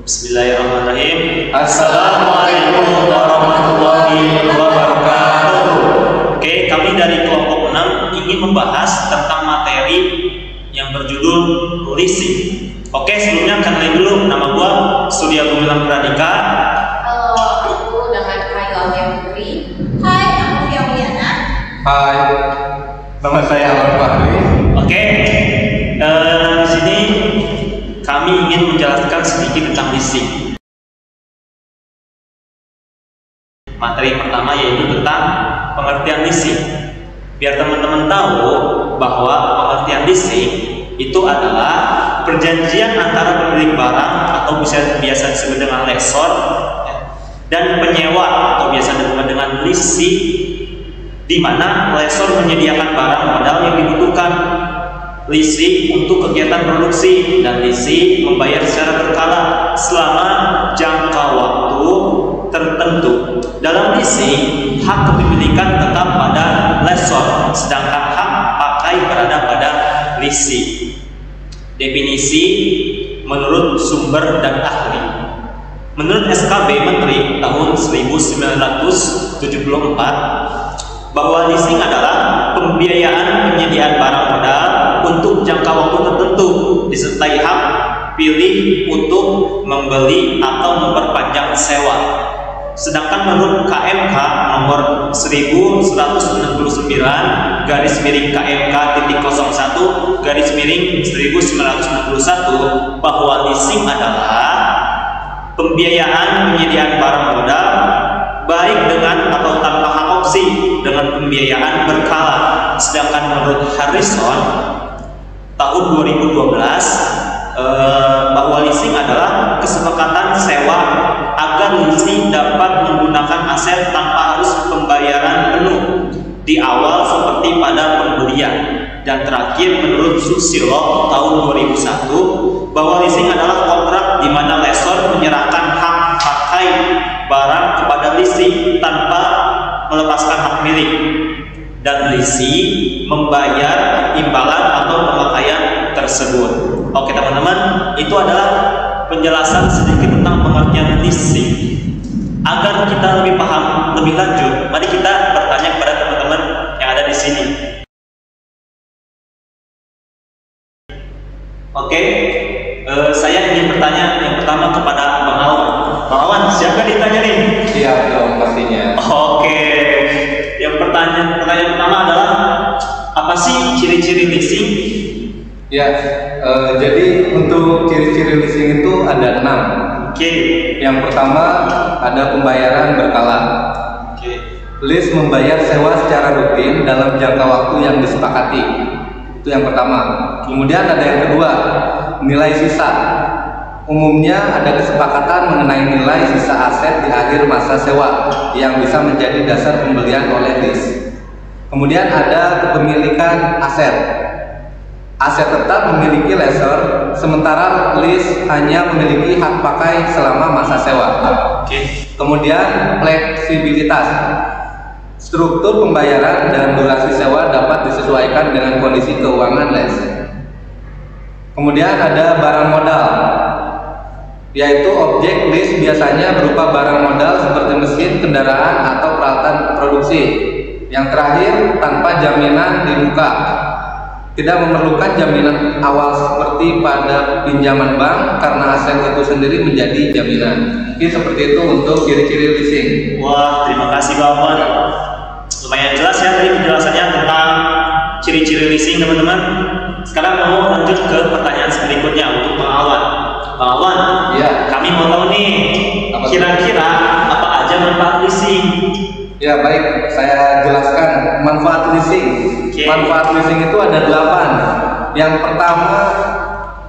Bismillahirrahmanirrahim. Assalamualaikum warahmatullahi wabarakatuh. Oke, kami dari kelompok 6 ingin membahas tentang materi yang berjudul leasing. Oke, sebelumnya kenalin dulu, nama gua Surya Gumilang Pradika. Halo, aku dengan Kayla Putri. Hai, aku Fia Mulyana. Hai, nama saya Alan Fahri. Oke, di sini kami ingin menjelaskan sedikit tentang leasing. Materi pertama yaitu tentang pengertian leasing. Biar teman-teman tahu bahwa pengertian leasing itu adalah perjanjian antara pemilik barang atau biasa disebut dengan lessor dan penyewa atau biasa disebut dengan leasing, di mana lessor menyediakan barang modal yang dibutuhkan, leasing untuk kegiatan produksi, dan leasing membayar secara berkala selama jangka waktu tertentu. Dalam leasing, hak kepemilikan tetap pada lessor, sedangkan hak pakai berada pada leasing. Definisi menurut sumber dan ahli. Menurut SKB Menteri tahun 1974, bahwa leasing adalah pembiayaan penyediaan barang modal untuk jangka waktu tertentu disertai hak pilih untuk membeli atau memperpanjang sewa. Sedangkan menurut KMK nomor 1169 garis miring KMK titik 01 garis miring 1961, bahwa leasing adalah pembiayaan penyediaan barang modal baik dengan atau tanpa hak opsi dengan pembiayaan berkala. Sedangkan menurut Harrison tahun 2012, bahwa leasing adalah kesepakatan sewa agar leasing dapat menggunakan aset tanpa harus pembayaran penuh di awal seperti pada pembelian. Dan terakhir menurut Susilo tahun 2001, bahwa leasing adalah kontrak di mana lessor menyerahkan hak pakai barang kepada leasing tanpa melepaskan hak milik, dan leasing membayar imbalan atau pemakaian tersebut. Oke teman-teman, itu adalah penjelasan sedikit tentang pengertian leasing. Agar kita lebih paham lebih lanjut, mari kita bertanya kepada teman-teman yang ada di sini. Oke, saya ingin bertanya yang pertama kepada Bang Awan. Bang Awan, siapa ditanya nih? Iya dong pastinya. Oke, yang pertanyaan pertama adalah apa sih ciri-ciri leasing? Ya, jadi untuk ciri-ciri leasing itu ada 6. Oke. Yang pertama ada pembayaran berkala. Oke. Lease membayar sewa secara rutin dalam jangka waktu yang disepakati. Itu yang pertama. Kemudian ada yang kedua, nilai sisa. Umumnya ada kesepakatan mengenai nilai sisa aset di akhir masa sewa yang bisa menjadi dasar pembelian oleh lease. Kemudian ada kepemilikan aset. Aset tetap memiliki lessor, sementara lease hanya memiliki hak pakai selama masa sewa. Kemudian fleksibilitas. Struktur pembayaran dan durasi sewa dapat disesuaikan dengan kondisi keuangan lease. Kemudian ada barang modal, yaitu objek lease biasanya berupa barang modal seperti mesin, kendaraan, atau peralatan produksi. Yang terakhir, tanpa jaminan di muka. Tidak memerlukan jaminan awal seperti pada pinjaman bank karena aset itu sendiri menjadi jaminan. Mungkin seperti itu untuk ciri-ciri leasing. Wah, terima kasih Bang Awan. Lumayan jelas ya tadi penjelasannya tentang ciri-ciri leasing teman-teman. Sekarang mau lanjut ke pertanyaan berikutnya untuk Bang Awan. Bang Awan, ya, kami mau tahu nih, kira-kira apa aja manfaat leasing? Ya baik, saya jelaskan manfaat leasing. Manfaat leasing itu ada 8. Yang pertama,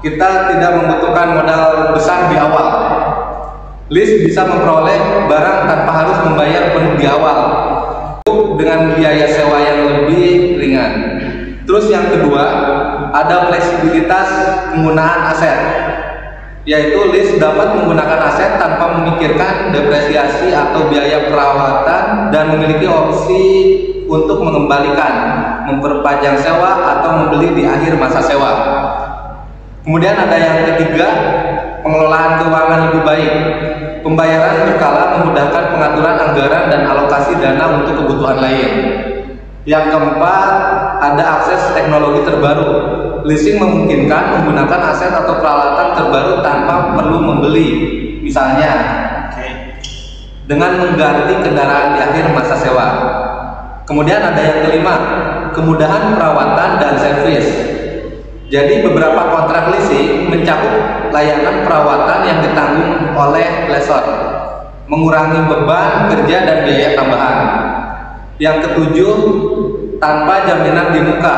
kita tidak membutuhkan modal besar di awal. Lease bisa memperoleh barang tanpa harus membayar penuh di awal dengan biaya sewa yang lebih ringan. Terus yang kedua, ada fleksibilitas penggunaan aset, yaitu lease dapat menggunakan aset tanpa memikirkan depresiasi atau biaya perawatan dan memiliki opsi untuk mengembalikan, memperpanjang sewa, atau membeli di akhir masa sewa. Kemudian ada yang ketiga, pengelolaan keuangan lebih baik. Pembayaran berkala memudahkan pengaturan anggaran dan alokasi dana untuk kebutuhan lain. Yang keempat, ada akses teknologi terbaru. Leasing memungkinkan menggunakan aset atau peralatan terbaru tanpa perlu membeli. Misalnya, dengan mengganti kendaraan di akhir masa sewa. Kemudian ada yang kelima, kemudahan perawatan dan servis. Jadi beberapa kontrak leasing mencakup layanan perawatan yang ditanggung oleh lessor, mengurangi beban kerja dan biaya tambahan. Yang ketujuh, tanpa jaminan di muka.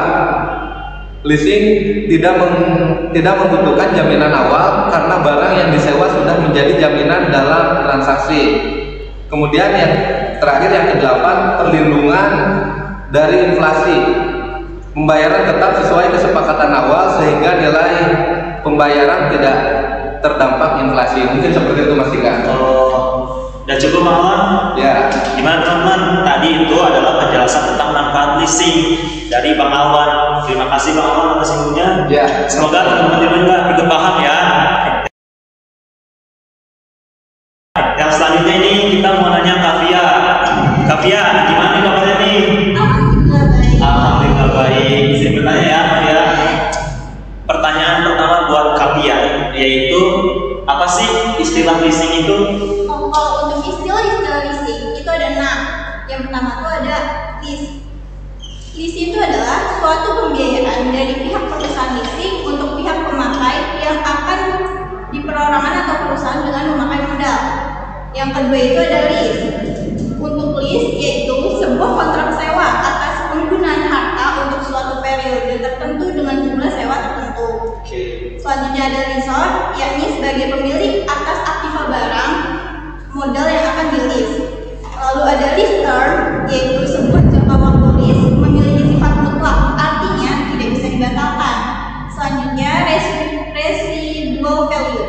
Leasing tidak membutuhkan jaminan awal karena barang yang disewa sudah menjadi jaminan dalam transaksi. Kemudian yang terakhir, yang kedelapan, perlindungan dari inflasi. Pembayaran tetap sesuai kesepakatan awal sehingga nilai pembayaran tidak terdampak inflasi. Mungkin seperti itu Mas Dika. Udah cukup Bang Awan? Ya. Gimana teman-teman? Tadi itu adalah penjelasan tentang manfaat leasing dari Bang Awan. Terima kasih Bang Awan atas ilmunya. Ya. Semoga teman-teman juga ikut paham ya. Yang selanjutnya ini kita mau nanya Kavia. Kavia, gimana kabarnya nih? Alhamdulillah baik. Saya bertanya ya Kavia. Pertanyaan pertama buat Kavia, yaitu apa sih istilah leasing itu? Kalau untuk istilah leasing itu ada 6. Yang pertama itu ada lease. Lease itu adalah suatu pembiayaan dari pihak perusahaan leasing untuk pihak pemakai yang akan di perorangan atau perusahaan dengan memakai modal. Yang kedua itu ada lease. Untuk lease yaitu sebuah kontrak sewa atas penggunaan harta untuk suatu periode tertentu dengan jumlah sewa tertentu. Selanjutnya ada lessor, yakni sebagai pemilik atas aktiva barang modal yang akan di-lease. Lalu ada lease term, yaitu sebuah jangka waktu lease memiliki sifat mutlak, artinya tidak bisa dibatalkan. Selanjutnya residual value,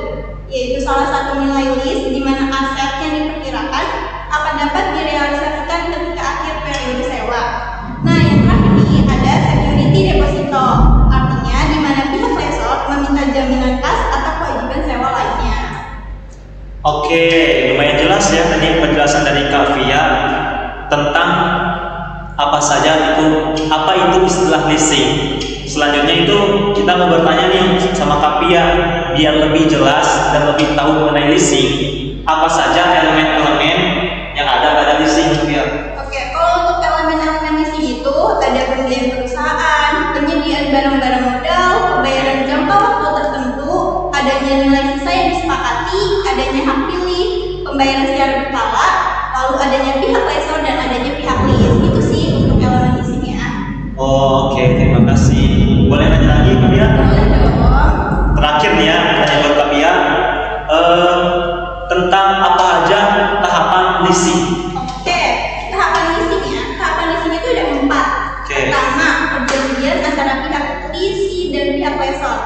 yaitu salah satu nilai lease di mana aset yang diperkirakan akan dapat direalisasikan ketika akhir periode sewa. Nah, yang terakhir ini ada security deposito, artinya di mana pihak lessor meminta jaminan kas atau kewajiban sewa lainnya. Oke, lumayan jelas ya tadi penjelasan dari Kavia tentang apa itu istilah leasing. Selanjutnya itu kita mau bertanya nih sama Kavia biar lebih jelas dan lebih tahu mengenai leasing. Apa saja elemen-elemen yang ada pada leasing, Kavia? Oke, kalau untuk elemen-elemen leasing itu ada pembelian perusahaan, penyediaan barang-barang modal, pembayaran jangka waktu tertentu, adanya nilai sisa yang disepakati, adanya hak pilih, pembayaran secara berkala, lalu adanya pihak lessor dan adanya pihak lease. Itu sih untuk elemen leasingnya. Oke, terima kasih. Boleh nanya lagi, Kavia? Boleh dong. Terakhir nih ya, tanya buat Kavia tentang apa aja tahapan leasing. Oke, tahapan leasingnya, tahapan leasing itu ada 4. Pertama, perjanjian antara pihak leasing dan pihak lessor.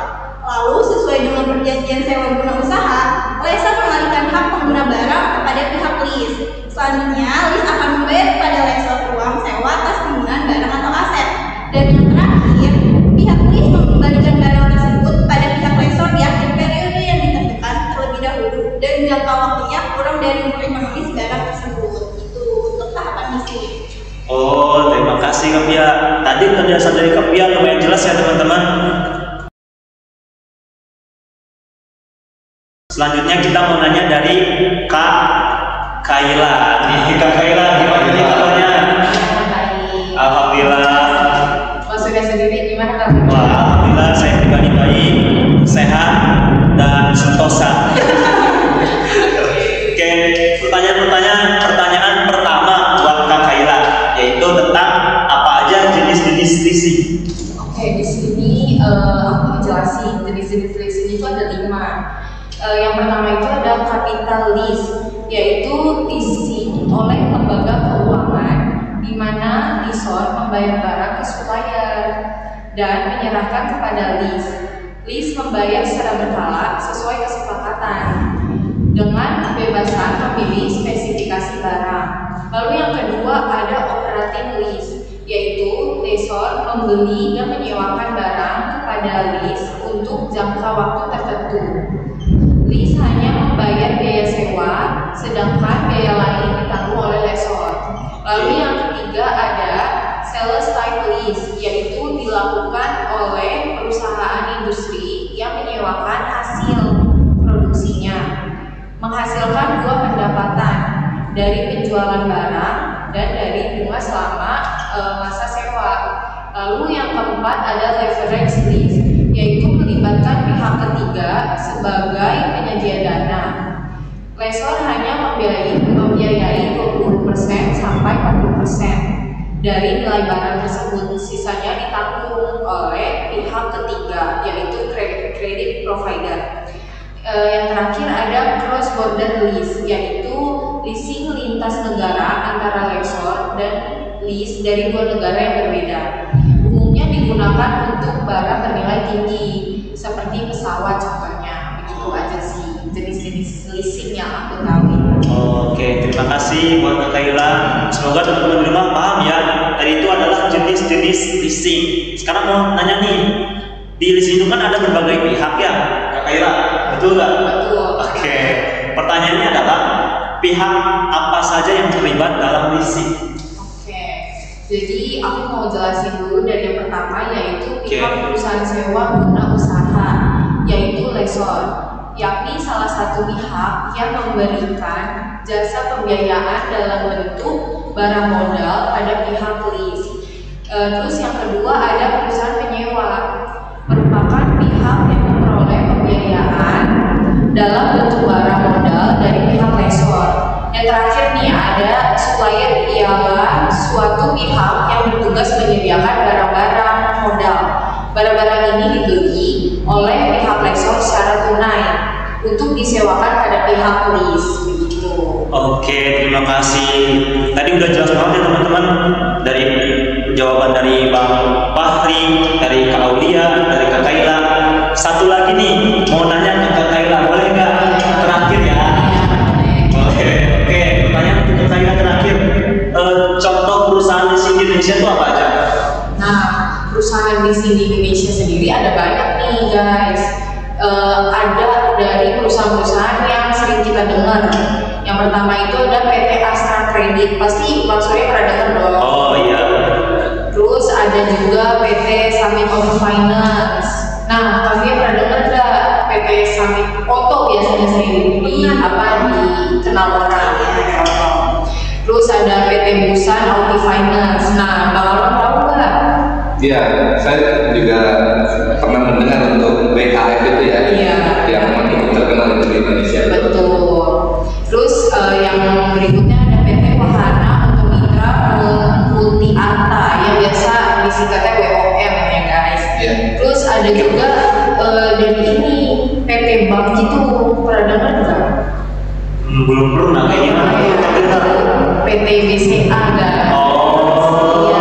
Lalu sesuai dengan perjanjian sewa guna usaha, lessor mengalihkan hak pengguna barang kepada pihak lease. Selanjutnya, lease akan membayar kepada lessor uang sewa atas penggunaan barang atau aset. Dan yang terakhir, pihak lease mengembalikan barang tersebut pada pihak lessor di akhir periode yang ditentukan terlebih dahulu dan jangka waktunya kurang dari umur ekonomis barang tersebut. Itu untuk tahapan leasing. Oh, terima kasih Kavia. Tadi penjelasan dari Kavia lumayan jelas ya teman-teman. Selanjutnya kita mau nanya dari Kak Kaila. Nih, Kak Kaila, gimana nih kabarnya? Alhamdulillah. Maksudnya sendiri gimana Kak? Wah, alhamdulillah saya pribadi baik, sehat dan sentosa. Oke, pertanyaan pertama buat Kak Kaila, yaitu tentang apa aja jenis-jenis leasing. Oke, di sini aku mau jelasin jenis-jenis leasing itu ada 5. Yang pertama itu ada capital lease, yaitu leasing oleh lembaga keuangan di mana lessor membayar barang ke supplier dan menyerahkan kepada lease. Lease membayar secara berkala sesuai kesepakatan dengan kebebasan memilih spesifikasi barang. Lalu yang kedua ada operating lease, yaitu lessor membeli dan menyewakan barang kepada lease untuk jangka waktu tertentu. Lease hanya membayar biaya sewa, sedangkan biaya lain ditanggung oleh lessor. Lalu yang ketiga ada sales type lease, yaitu dilakukan oleh perusahaan industri yang menyewakan hasil produksinya, menghasilkan dua pendapatan dari penjualan barang dan dari bunga selama masa sewa. Lalu yang keempat ada leverage lease, yaitu melibatkan pihak ketiga sebagai penyedia dana. Lessor hanya membiayai 20% sampai 40% dari nilai barang tersebut, sisanya ditanggung oleh pihak ketiga, yaitu credit provider. Yang terakhir ada cross border lease, yaitu leasing lintas negara antara lessor dan lease dari dua negara yang berbeda. Umumnya digunakan untuk barang bernilai tinggi seperti pesawat contohnya. Begitu aja sih jenis-jenis leasing yang aku tahu. Oke, terima kasih buat Kak Kaila. Semoga teman-teman di rumah paham ya. Tadi itu adalah jenis-jenis leasing. Sekarang mau nanya nih, di leasing itu kan ada berbagai pihak ya, Kak Kaila, betul nggak? Betul. Oke, pertanyaannya adalah pihak apa saja yang terlibat dalam leasing? Oke, jadi aku mau jelasin dulu dari yang pertama, yaitu pihak perusahaan sewa guna usaha, yaitu lessor, yakni salah satu pihak yang memberikan jasa pembiayaan dalam bentuk barang modal pada pihak lease. Terus yang kedua ada perusahaan penyewa, merupakan pihak yang memperoleh pembiayaan dalam bentuk barang modal dari pihak lessor. Yang terakhir nih ada supplier, ialah suatu pihak yang bertugas menyediakan barang-barang modal. Barang-barang ini dibeli oleh pihak lessor secara tunai untuk disewakan pada pihak lease. Begitu. Oke, terima kasih. Tadi udah jelas banget ya teman-teman, dari jawaban dari Bang Fahri, dari Kak Aulia, dari Kak Kaila. Satu lagi nih, mau nanya ke Kak Kaila, boleh nggak? Terakhir ya. Oke, pertanyaan untuk Kak Kaila terakhir. Contoh perusahaan leasing di Indonesia itu apa aja? Nah, perusahaan leasing di Indonesia sendiri ada banyak nih guys. Ada dari perusahaan-perusahaan yang sering kita dengar. Yang pertama itu ada PT Astra Credit, pasti maksudnya pernah dengar dong. Oh iya. Terus ada juga PT Summit Auto Finance. Nah, kalian pernah dengar nggak PT Summit Auto biasanya sering dikenal orang ya. Terus ada PT Busan Auto Finance. Nah, kalau tahu nggak? Iya, saya juga pernah mendengar untuk BHF itu ya, yang cukup terkenal di Indonesia. Betul. Terus yang berikutnya ada PT Wahana untuk Mitra Multi Arta yang biasa disingkatnya WOM ya guys. Yeah. Terus ada juga dari ini PT Bank gitu, pernah dengar nggak? Belum pernah kayaknya. PT BCA kan? Oh.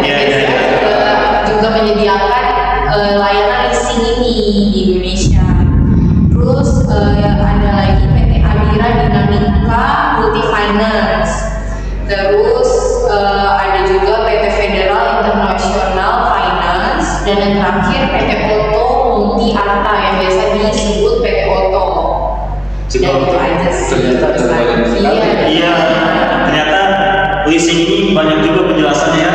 Iya. PT BCA juga menyediakan layanan leasing ini di Indonesia. Terus ada lagi PT Adira Dinamika Multi Finance. Terus ada juga PT Federal International Finance, dan yang terakhir PT Auto Multi Arta yang biasa disebut PT Auto. Dan itu aja sih. Iya, ternyata leasing ini banyak juga penjelasannya ya.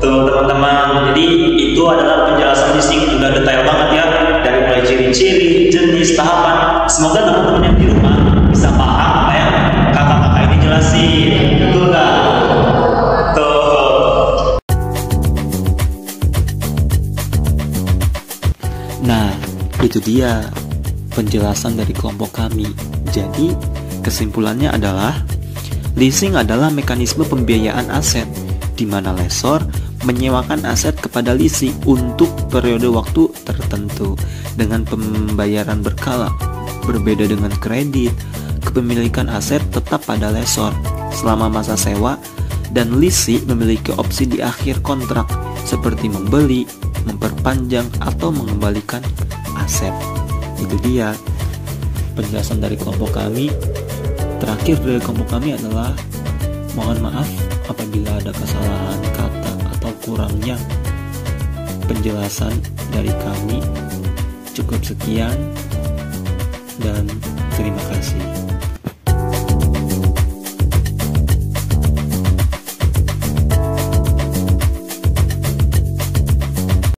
Tuh teman-teman, jadi itu adalah penjelasan leasing, udah detail banget ya, dari mulai ciri-ciri, jenis, tahapan. Semoga teman-teman yang di rumah bisa paham apa yang kakak-kakak ini jelasin, betul nggak? Tuh. Nah, itu dia penjelasan dari kelompok kami. Jadi, kesimpulannya adalah leasing adalah mekanisme pembiayaan aset di mana lessor menyewakan aset kepada leasing untuk periode waktu tertentu dengan pembayaran berkala. Berbeda dengan kredit, kepemilikan aset tetap pada lessor selama masa sewa, dan leasing memiliki opsi di akhir kontrak seperti membeli, memperpanjang, atau mengembalikan aset. Itu dia penjelasan dari kelompok kami. Terakhir dari kelompok kami adalah mohon maaf apabila ada kesalahan kata atau kurangnya penjelasan dari kami. Cukup sekian. dan terima kasih.